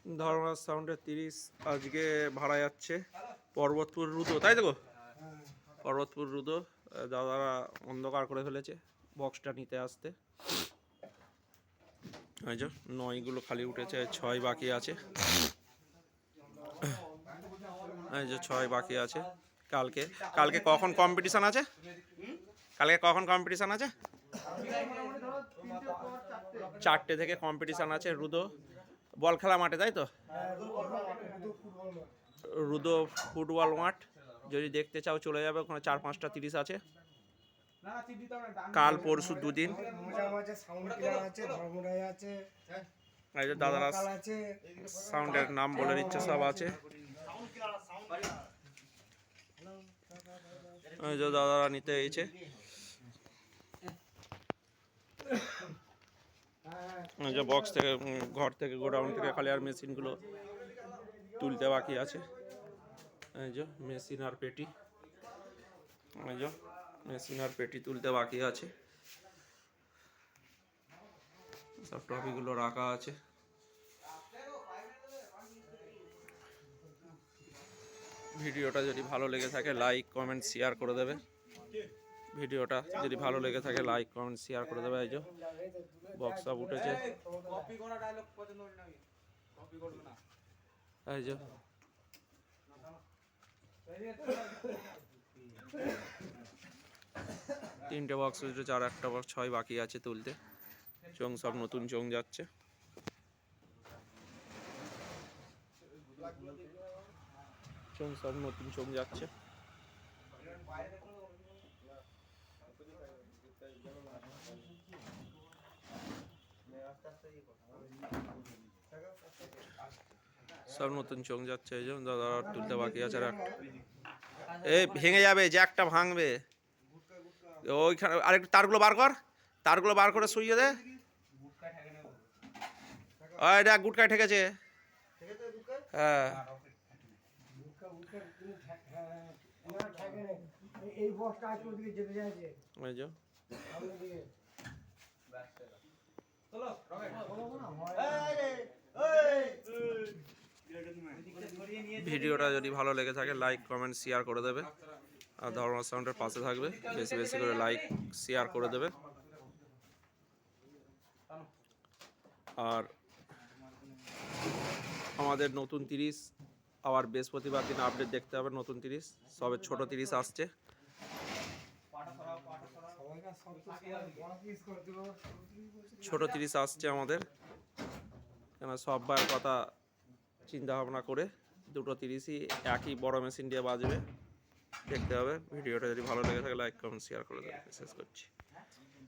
ধর্মরাজ সাউন্ডের 30 আজকে ভাড়া যাচ্ছে পর্বতপুর রুদো, তাই তো? পর্বতপুর রুদো দাদারা অন্ধকার করে ফেলেছে বক্সটা নিতে আসতে। এই যে 9গুলো খালি উঠেছে, 6 বাকি আছে। এই যে 6 বাকি আছে। কালকে কালকে কখন কম্পিটিশন আছে? কালকে কখন কম্পিটিশন আছে? 4টে থেকে কম্পিটিশান আছে রুদো বল খেলা মাঠে, তাই তো? রুদো ফুটবল মাঠ, যদি দেখতে চাও চলে যাবে, ওখানে 4-5টা 30 আছে। কাল পরশু দুদিন। এই যে দাদারা সাউন্ডের নাম বলে দিচ্ছে, সব আছে। এই যে দাদারা নিতে এসেছে। যে বক্স থেকে, ঘর থেকে, গোডাউন থেকে খালি আর মেশিনগুলো তুলতে বাকি আছে। এই যে মেশিন আর পেটি, এই যে মেশিন আর পেটি তুলতে বাকি আছে। সব ট্রফিগুলো রাখা আছে। ভিডিওটা যদি ভালো লেগে থাকে লাইক কমেন্ট শেয়ার করে দেবে। ভিডিওটা যদি ভালো লেগে থাকে লাইক কমেন্ট শেয়ার করে দেবে। এই যে বক্স সব উঠেছে। এই যে 3টে বক্স উঠেছে, আর একটা বক্স 6 বাকি আছে তুলতে। চোং সব নতুন চোং যাচ্ছে। চোং সব নতুন চোং যাচ্ছে। সব নতুন চোং যাচ্ছে। এই জন্য দাদা তুলতে বাকি আছে। আর এই ভেঙে যাবে, জ্যাকটা ভাঙবে। ওইখানে আরেকটু তারগুলো বার কর, তারগুলো বার করে শুইয়ে দে। ওই দেখ গুটকায় ঠেকেছে। হ্যাঁ ভিডিওটা যদি ভালো লেগে থাকে লাইক কমেন্ট শেয়ার করে দেবে। আর ধর্মরাজ সাউন্ডের পাশে থাকবে, বেশি বেশি করে লাইক শেয়ার করে দেবে। আর আমাদের নতুন 30 আবার বৃহস্পতিবার দিন আপডেট দেখতে হবে। নতুন 30 সবে ছোট 30 আসছে। ছোট 30 আসছে আমাদের, কেন সববার কথা চিন্তা ভাবনা করে দুটো 30ই একই বড় মেশিন দিয়ে বাজবে, দেখতে হবে। ভিডিওটা যদি ভালো লেগে থাকে লাইক কমেন্ট শেয়ার করে দেবে। শেষ করছি।